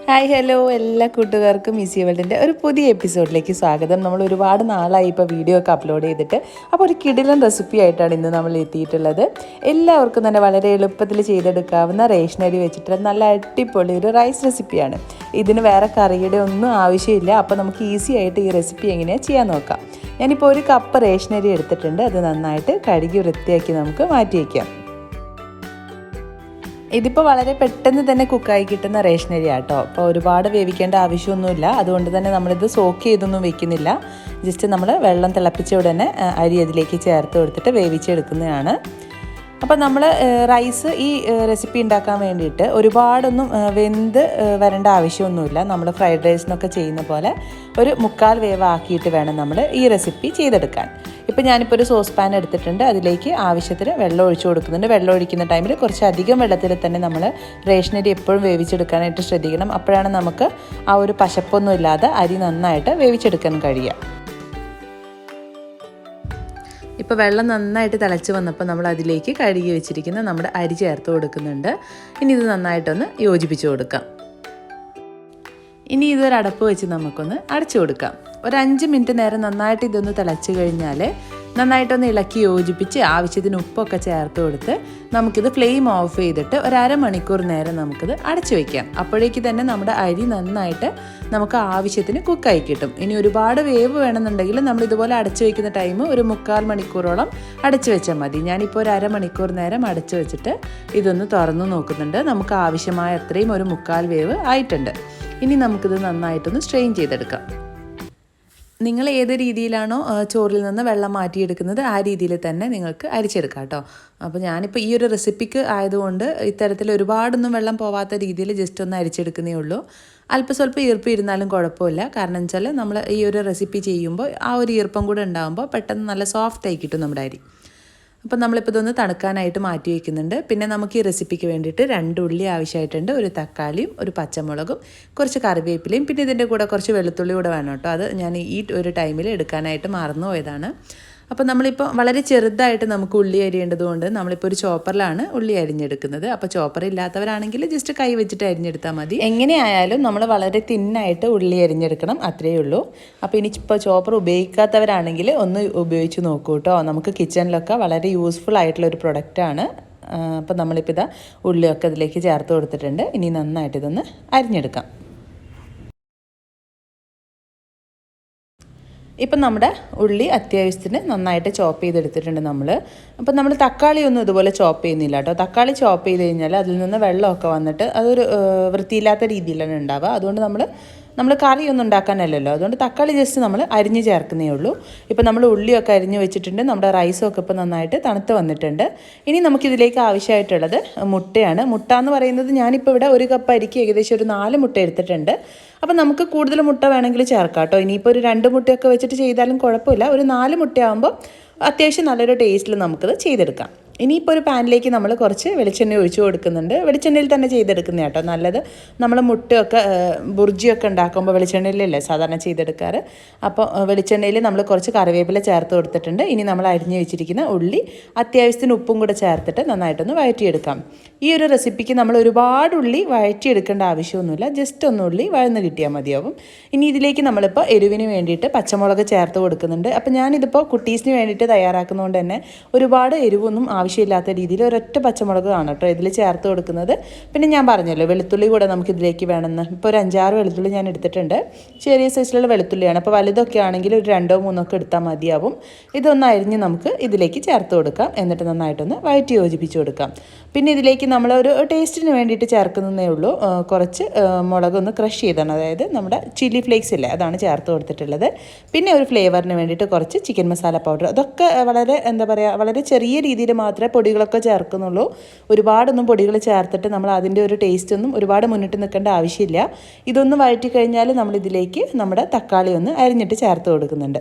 Hi hello എല്ലാ കൂട്ടുകാർക്കും easy വേൾഡിൻ്റെ ഒരു പുതിയ എപ്പിസോഡിലേക്ക് സ്വാഗതം. നമ്മൾ ഒരുപാട് നാളായി ഇപ്പോൾ വീഡിയോ ഒക്കെ അപ്ലോഡ് ചെയ്തിട്ട്. അപ്പോൾ ഒരു കിടിലൻ റെസിപ്പി ആയിട്ടാണ് ഇന്ന് നമ്മൾ എത്തിയിട്ടുള്ളത്. എല്ലാവർക്കും തന്നെ വളരെ എളുപ്പത്തിൽ ചെയ്തെടുക്കാവുന്ന റേഷനരി വെച്ചിട്ടുള്ള നല്ല അടിപൊളി ഒരു റൈസ് റെസിപ്പിയാണ്. ഇതിന് വേറെ കറിയുടെ ഒന്നും ആവശ്യമില്ല. അപ്പോൾ നമുക്ക് ഈസി ആയിട്ട് ഈ റെസിപ്പി എങ്ങനെയാണ് ചെയ്യാൻ നോക്കാം. ഞാനിപ്പോൾ ഒരു കപ്പ് റേഷനരി എടുത്തിട്ടുണ്ട്. അത് നന്നായിട്ട് കഴുകി വൃത്തിയാക്കി നമുക്ക് മാറ്റി വയ്ക്കാം. ഇതിപ്പോൾ വളരെ പെട്ടെന്ന് തന്നെ കുക്കായി കിട്ടുന്ന റേഷനരി ആട്ടോ. അപ്പോൾ ഒരുപാട് വേവിക്കേണ്ട ആവശ്യമൊന്നുമില്ല. അതുകൊണ്ട് തന്നെ നമ്മളിത് സോക്ക് ചെയ്തൊന്നും വെക്കുന്നില്ല. ജസ്റ്റ് നമ്മൾ വെള്ളം തിളപ്പിച്ച ഉടനെ അരി അതിലേക്ക് ചേർത്ത് കൊടുത്തിട്ട് വേവിച്ചെടുക്കുന്നതാണ്. അപ്പോൾ നമ്മൾ റൈസ് ഈ റെസിപ്പി ഉണ്ടാക്കാൻ വേണ്ടിയിട്ട് ഒരുപാടൊന്നും വെന്ത് വരേണ്ട ആവശ്യമൊന്നുമില്ല. നമ്മൾ ഫ്രൈഡ് റൈസിനൊക്കെ ചെയ്യുന്ന പോലെ ഒരു 1/4 വേവാക്കിയിട്ട് വേണം നമ്മൾ ഈ റെസിപ്പി ചെയ്തെടുക്കാൻ. ഇപ്പോൾ ഞാനിപ്പോൾ ഒരു സോസ് പാൻ എടുത്തിട്ടുണ്ട്. അതിലേക്ക് ആവശ്യത്തിന് വെള്ളം ഒഴിച്ചു കൊടുക്കുന്നുണ്ട്. വെള്ളം ഒഴിക്കുന്ന ടൈമിൽ കുറച്ചധികം വെള്ളത്തിൽ തന്നെ നമ്മൾ റേഷനരി എപ്പോഴും വേവിച്ചെടുക്കാനായിട്ട് ശ്രദ്ധിക്കണം. അപ്പോഴാണ് നമുക്ക് ആ ഒരു പശപ്പൊന്നും ഇല്ലാതെ അരി നന്നായിട്ട് വേവിച്ചെടുക്കാൻ കഴിയുക. ഇപ്പോൾ വെള്ളം നന്നായിട്ട് തിളച്ച് വന്നപ്പോൾ നമ്മൾ അതിലേക്ക് കഴുകി വെച്ചിരിക്കുന്ന നമ്മുടെ അരി ചേർത്ത് കൊടുക്കുന്നുണ്ട്. ഇനി ഇത് നന്നായിട്ടൊന്ന് യോജിപ്പിച്ച് കൊടുക്കാം. ഇനി ഇതൊരു അടപ്പ് വെച്ച് നമുക്കൊന്ന് അടച്ചു കൊടുക്കാം. ഒരു 5 മിനിറ്റ് നേരം നന്നായിട്ട് ഇതൊന്ന് തിളച്ച് കഴിഞ്ഞാൽ നന്നായിട്ടൊന്ന് ഇളക്കി യോജിപ്പിച്ച് ആവശ്യത്തിന് ഉപ്പൊക്കെ ചേർത്ത് കൊടുത്ത് നമുക്കിത് ഫ്ലെയിം ഓഫ് ചെയ്തിട്ട് ഒരു അരമണിക്കൂർ നേരം നമുക്കിത് അടച്ചു വയ്ക്കാം. അപ്പോഴേക്ക് തന്നെ നമ്മുടെ അരി നന്നായിട്ട് നമുക്ക് ആവശ്യത്തിന് കുക്കായി കിട്ടും. ഇനി ഒരുപാട് വേവ് വേണമെന്നുണ്ടെങ്കിൽ നമ്മൾ ഇതുപോലെ അടച്ചു വയ്ക്കുന്ന ടൈം ഒരു 1/4 മണിക്കൂറോളം അടച്ചു വെച്ചാൽ മതി. ഞാനിപ്പോൾ ഒരു അരമണിക്കൂർ നേരം അടച്ചു വെച്ചിട്ട് ഇതൊന്ന് തുറന്നു നോക്കുന്നുണ്ട്. നമുക്ക് ആവശ്യമായ അത്രയും ഒരു 1/4 വേവ് ആയിട്ടുണ്ട്. ഇനി നമുക്കിത് നന്നായിട്ടൊന്ന് സ്ട്രെയിൻ ചെയ്തെടുക്കാം. നിങ്ങൾ ഏത് രീതിയിലാണോ ചോറിൽ നിന്ന് വെള്ളം മാറ്റിയെടുക്കുന്നത് ആ രീതിയിൽ തന്നെ നിങ്ങൾക്ക് അരിച്ചെടുക്കാം കേട്ടോ. അപ്പോൾ ഞാനിപ്പോൾ ഈ ഒരു റെസിപ്പിക്ക് ആയതുകൊണ്ട് ഇത്തരത്തിൽ ഒരുപാടൊന്നും വെള്ളം പോവാത്ത രീതിയിൽ ജസ്റ്റ് ഒന്ന് അരിച്ചെടുക്കുന്നേ ഉള്ളൂ. അല്പസ്വല്പം ഈർപ്പം ഇരുന്നാലും കുഴപ്പമില്ല. കാരണം വെച്ചാൽ നമ്മൾ ഈ ഒരു റെസിപ്പി ചെയ്യുമ്പോൾ ആ ഒരു ഈർപ്പം കൂടെ ഉണ്ടാകുമ്പോൾ പെട്ടെന്ന് നല്ല സോഫ്റ്റായി കിട്ടും നമ്മുടെ അരി. അപ്പോൾ നമ്മളിപ്പോൾ ഇതൊന്ന് തണുക്കാനായിട്ട് മാറ്റി വയ്ക്കുന്നുണ്ട്. പിന്നെ നമുക്ക് ഈ റെസിപ്പിക്ക് വേണ്ടിയിട്ട് 2 ഉള്ളി ആവശ്യമായിട്ടുണ്ട്. ഒരു തക്കാളിയും ഒരു പച്ചമുളകും കുറച്ച് കറിവേപ്പിലയും പിന്നെ ഇതിൻ്റെ കൂടെ കുറച്ച് വെളുത്തുള്ളി കൂടെ വേണം കേട്ടോ. അത് ഞാൻ ഈ ഒരു ടൈമിൽ എടുക്കാനായിട്ട് മറന്നു പോയതാണ്. അപ്പോൾ നമ്മളിപ്പോൾ വളരെ ചെറുതായിട്ട് നമുക്ക് ഉള്ളി അരിയേണ്ടതുകൊണ്ട് നമ്മളിപ്പോൾ ഒരു ചോപ്പറിലാണ് ഉള്ളി അരിഞ്ഞെടുക്കുന്നത്. അപ്പോൾ ചോപ്പർ ഇല്ലാത്തവരാണെങ്കിൽ ജസ്റ്റ് കൈ വെച്ചിട്ട് അരിഞ്ഞെടുത്താൽ മതി. എങ്ങനെയായാലും നമ്മൾ വളരെ തിന്നായിട്ട് ഉള്ളി അരിഞ്ഞെടുക്കണം, അത്രയേ ഉള്ളൂ. അപ്പോൾ ഇനിയിപ്പോൾ ചോപ്പർ ഉപയോഗിക്കാത്തവരാണെങ്കിൽ ഒന്ന് ഉപയോഗിച്ച് നോക്കൂ കേട്ടോ. നമുക്ക് കിച്ചണിലൊക്കെ വളരെ യൂസ്ഫുൾ ആയിട്ടുള്ള ഒരു പ്രൊഡക്റ്റാണ്. അപ്പോൾ നമ്മളിപ്പോൾ ഇതാ ഉള്ളിയൊക്കെ ഇതിലേക്ക് ചേർത്ത് കൊടുത്തിട്ടുണ്ട്. ഇനി നന്നായിട്ട് ഇതൊന്ന് അരിഞ്ഞെടുക്കാം. ഇപ്പം നമ്മുടെ ഉള്ളി അത്യാവശ്യത്തിന് നന്നായിട്ട് ചോപ്പ് ചെയ്തെടുത്തിട്ടുണ്ട് നമ്മൾ. അപ്പം നമ്മൾ തക്കാളി ഒന്നും ഇതുപോലെ ചോപ്പ് ചെയ്യുന്നില്ല കേട്ടോ. തക്കാളി ചോപ്പ് ചെയ്ത് കഴിഞ്ഞാൽ അതിൽ നിന്ന് വെള്ളമൊക്കെ വന്നിട്ട് അതൊരു വൃത്തിയില്ലാത്ത രീതിയിലാണ് ഉണ്ടാവുക. അതുകൊണ്ട് നമ്മൾ കറിയൊന്നും ഉണ്ടാക്കാനല്ലല്ലോ. അതുകൊണ്ട് തക്കാളി ജസ്റ്റ് നമ്മൾ അരിഞ്ഞ് ചേർക്കുന്നേ ഉള്ളൂ. ഇപ്പം നമ്മൾ ഉള്ളിയൊക്കെ അരിഞ്ഞ് വെച്ചിട്ടുണ്ട്. നമ്മുടെ റൈസൊക്കെ ഇപ്പോൾ നന്നായിട്ട് തണുത്ത് വന്നിട്ടുണ്ട്. ഇനി നമുക്കിതിലേക്ക് ആവശ്യമായിട്ടുള്ളത് മുട്ടയാണ്. മുട്ട എന്ന് പറയുന്നത് ഞാനിപ്പോൾ ഇവിടെ ഒരു കപ്പ് അരിക്ക് ഏകദേശം ഒരു 4 മുട്ട എടുത്തിട്ടുണ്ട്. അപ്പം നമുക്ക് കൂടുതൽ മുട്ട വേണമെങ്കിൽ ചേർക്കാം കേട്ടോ. ഇനിയിപ്പോൾ ഒരു 2 മുട്ടയൊക്കെ വെച്ചിട്ട് ചെയ്താലും കുഴപ്പമില്ല. ഒരു 4 മുട്ടയാകുമ്പോൾ അത്യാവശ്യം നല്ലൊരു ടേസ്റ്റിൽ നമുക്കത് ചെയ്തെടുക്കാം. ഇനിയിപ്പോൾ ഒരു പാനിലേക്ക് നമ്മൾ കുറച്ച് വെളിച്ചെണ്ണ ഒഴിച്ചു കൊടുക്കുന്നുണ്ട്. വെളിച്ചെണ്ണയിൽ തന്നെ ചെയ്തെടുക്കുന്ന കേട്ടോ നല്ലത്. നമ്മൾ മുട്ടയൊക്കെ ബുർജിയൊക്കെ ഉണ്ടാക്കുമ്പോൾ വെളിച്ചെണ്ണയിലല്ലേ സാധാരണ ചെയ്തെടുക്കാറ്. അപ്പോൾ വെളിച്ചെണ്ണയിൽ നമ്മൾ കുറച്ച് കറിവേപ്പില ചേർത്ത് കൊടുത്തിട്ടുണ്ട്. ഇനി നമ്മൾ അരിഞ്ഞ് വെച്ചിരിക്കുന്ന ഉള്ളി അത്യാവശ്യത്തിന് ഉപ്പും കൂടെ ചേർത്തിട്ട് നന്നായിട്ടൊന്ന് വഴറ്റിയെടുക്കാം. ഈ ഒരു റെസിപ്പിക്ക് നമ്മൾ ഒരുപാട് ഉള്ളി വഴറ്റിയെടുക്കേണ്ട ആവശ്യമൊന്നുമില്ല. ജസ്റ്റ് ഒന്ന് ഉള്ളി വഴന്ന് കിട്ടിയാൽ മതിയാവും. ഇനി ഇതിലേക്ക് നമ്മളിപ്പോൾ എരിവിന് വേണ്ടിയിട്ട് പച്ചമുളക് ചേർത്ത് കൊടുക്കുന്നുണ്ട്. അപ്പോൾ ഞാനിതിപ്പോൾ കുട്ടീസിന് വേണ്ടിയിട്ട് തയ്യാറാക്കുന്നതുകൊണ്ട് തന്നെ ഒരുപാട് എരിവൊന്നും ആവശ്യമില്ലാത്ത രീതിയിൽ ഒരൊറ്റ പച്ചമുളക് ആണ് കേട്ടോ ഇതിൽ ചേർത്ത് കൊടുക്കുന്നത്. പിന്നെ ഞാൻ പറഞ്ഞല്ലോ വെളുത്തുള്ളി കൂടെ നമുക്ക് ഇതിലേക്ക് വേണമെന്ന്. ഇപ്പോൾ ഒരു 5-6 വെളുത്തുള്ളി ഞാൻ എടുത്തിട്ടുണ്ട്. ചെറിയ സൈസിലുള്ള വെളുത്തുള്ളിയാണ്. അപ്പോൾ വലുതൊക്കെ ആണെങ്കിൽ ഒരു 2-3 ഒക്കെ എടുത്താൽ മതിയാവും. ഇതൊന്ന് അരിഞ്ഞ് നമുക്ക് ഇതിലേക്ക് ചേർത്ത് കൊടുക്കാം. എന്നിട്ട് നന്നായിട്ടൊന്ന് വഴറ്റി യോജിപ്പിച്ച് കൊടുക്കാം. പിന്നെ ഇതിലേക്ക് നമ്മളൊരു ടേസ്റ്റിന് വേണ്ടിയിട്ട് ചേർക്കുന്നതേ ഉള്ളൂ. കുറച്ച് മുളകൊന്ന് ക്രഷ് ചെയ്താണ്, അതായത് നമ്മുടെ ചില്ലി ഫ്ലേക്സ് ഇല്ലേ അതാണ് ചേർത്ത് കൊടുത്തിട്ടുള്ളത്. പിന്നെ ഒരു ഫ്ലേവറിന് വേണ്ടിയിട്ട് കുറച്ച് ചിക്കൻ മസാല പൗഡർ. അതൊക്കെ വളരെ വളരെ ചെറിയ രീതിയിൽ മാത്രമേ പൊടികളൊക്കെ ചേർക്കുന്നുള്ളൂ. ഒരുപാടൊന്നും പൊടികൾ ചേർത്തിട്ട് നമ്മൾ അതിൻ്റെ ഒരു ടേസ്റ്റ് ഒന്നും ഒരുപാട് മുന്നിട്ട് നിൽക്കേണ്ട ആവശ്യമില്ല. ഇതൊന്ന് വഴറ്റി കഴിഞ്ഞാൽ നമ്മളിതിലേക്ക് നമ്മുടെ തക്കാളി ഒന്ന് അരിഞ്ഞിട്ട് ചേർത്ത് കൊടുക്കുന്നുണ്ട്.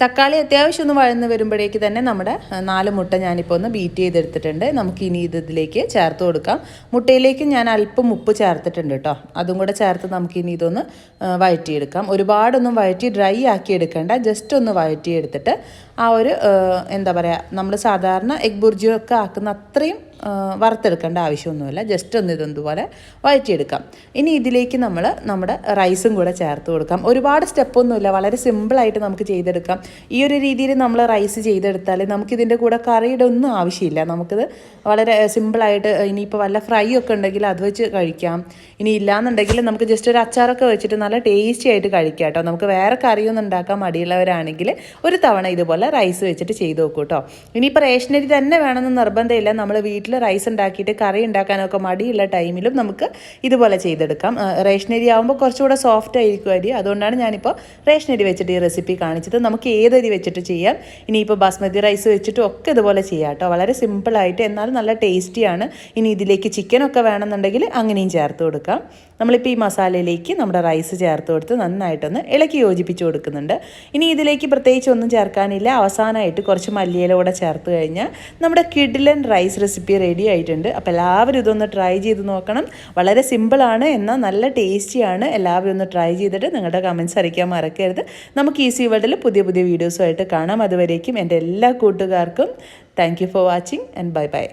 തക്കാളി അത്യാവശ്യം ഒന്ന് വഴന്ന് വരുമ്പോഴേക്ക് തന്നെ നമ്മുടെ 4 മുട്ട ഞാനിപ്പോൾ ഒന്ന് ബീറ്റ് ചെയ്തെടുത്തിട്ടുണ്ട്. നമുക്ക് ഇനി ഇതിലേക്ക് ചേർത്ത് കൊടുക്കാം. മുട്ടയിലേക്ക് ഞാൻ അല്പം ഉപ്പ് ചേർത്തിട്ടുണ്ട് കേട്ടോ. അതും കൂടെ ചേർത്ത് നമുക്കിനി ഇതൊന്ന് വഴറ്റിയെടുക്കാം. ഒരുപാടൊന്നും വഴറ്റി ഡ്രൈ ആക്കി എടുക്കേണ്ട. ജസ്റ്റ് ഒന്ന് വഴറ്റിയെടുത്തിട്ട് ആ ഒരു നമ്മൾ സാധാരണ എഗ് ബുർജിയൊക്കെ ആക്കുന്ന അത്രയും വറുത്തെടുക്കേണ്ട ആവശ്യമൊന്നുമില്ല. ജസ്റ്റ് ഒന്ന് ഇതുപോലെ വഴറ്റിയെടുക്കാം. ഇനി ഇതിലേക്ക് നമ്മൾ നമ്മുടെ റൈസും കൂടെ ചേർത്ത് കൊടുക്കാം. ഒരുപാട് സ്റ്റെപ്പൊന്നുമില്ല, വളരെ സിമ്പിളായിട്ട് നമുക്ക് ചെയ്തെടുക്കാം. ഈ ഒരു രീതിയിൽ നമ്മൾ റൈസ് ചെയ്തെടുത്താൽ നമുക്കിതിൻ്റെ കൂടെ കറിയുടെ ഒന്നും ആവശ്യമില്ല. നമുക്കിത് വളരെ സിമ്പിളായിട്ട് ഇനിയിപ്പോൾ വല്ല ഫ്രൈ ഒക്കെ ഉണ്ടെങ്കിൽ അത് വെച്ച് കഴിക്കാം. ഇനി ഇല്ലയെന്നുണ്ടെങ്കിൽ നമുക്ക് ജസ്റ്റ് ഒരു അച്ചാറൊക്കെ വെച്ചിട്ട് നല്ല ടേസ്റ്റി ആയിട്ട് കഴിക്കാം കേട്ടോ. നമുക്ക് വേറെ കറിയൊന്നും ഉണ്ടാക്കാൻ മടിയുള്ളവരാണെങ്കിൽ ഒരു തവണ ഇതുപോലെ റൈസ് വെച്ചിട്ട് ചെയ്ത് നോക്കൂ കേട്ടോ. ഇനിയിപ്പോൾ റേഷനരി തന്നെ വേണമെന്ന് നിർബന്ധമില്ല. നമ്മൾ വീട്ടിൽ റൈസ് ഉണ്ടാക്കിയിട്ട് കറി ഉണ്ടാക്കാനൊക്കെ മടിയുള്ള ടൈമിലും നമുക്ക് ഇതുപോലെ ചെയ്തെടുക്കാം. റേഷനരി ആകുമ്പോൾ കുറച്ചുകൂടെ സോഫ്റ്റ് ആയിരിക്കും അരി. അതുകൊണ്ടാണ് ഞാനിപ്പോൾ റേഷനരി വെച്ചിട്ട് ഈ റെസിപ്പി കാണിച്ചത്. നമുക്ക് ഏതരി വെച്ചിട്ട് ചെയ്യാം. ഇനിയിപ്പോൾ ബാസ്മതി റൈസ് വെച്ചിട്ടും ഒക്കെ ഇതുപോലെ ചെയ്യാം കേട്ടോ. വളരെ സിമ്പിളായിട്ട് എന്നാലും നല്ല ടേസ്റ്റിയാണ്. ഇനി ഇതിലേക്ക് ചിക്കനൊക്കെ വേണമെന്നുണ്ടെങ്കിൽ അങ്ങനെയും ചേർത്ത് കൊടുക്കാം. നമ്മളിപ്പോൾ ഈ മസാലയിലേക്ക് നമ്മുടെ റൈസ് ചേർത്ത് കൊടുത്ത് നന്നായിട്ടൊന്ന് ഇളക്കി യോജിപ്പിച്ച് കൊടുക്കുന്നുണ്ട്. ഇനി ഇതിലേക്ക് പ്രത്യേകിച്ച് ഒന്നും ചേർക്കാനില്ല. അവസാനമായിട്ട് കുറച്ച് മല്ലിയില കൂടെ ചേർത്ത് കഴിഞ്ഞാൽ നമ്മുടെ കിഡിലൻ റൈസ് റെസിപ്പി റെഡി ആയിട്ടുണ്ട്. അപ്പോൾ എല്ലാവരും ഇതൊന്ന് ട്രൈ ചെയ്ത് നോക്കണം. വളരെ സിമ്പിളാണ്, എന്നാൽ നല്ല ടേസ്റ്റിയാണ്. എല്ലാവരും ഒന്ന് ട്രൈ ചെയ്തിട്ട് നിങ്ങളുടെ കമൻറ്റ്സ് അറിയിക്കാൻ മറക്കരുത്. നമുക്ക് ഈസി വേൾഡിൽ പുതിയ പുതിയ വീഡിയോസുമായിട്ട് കാണാം. അതുവരേക്കും എൻ്റെ എല്ലാ കൂട്ടുകാർക്കും thank you for watching and bye bye.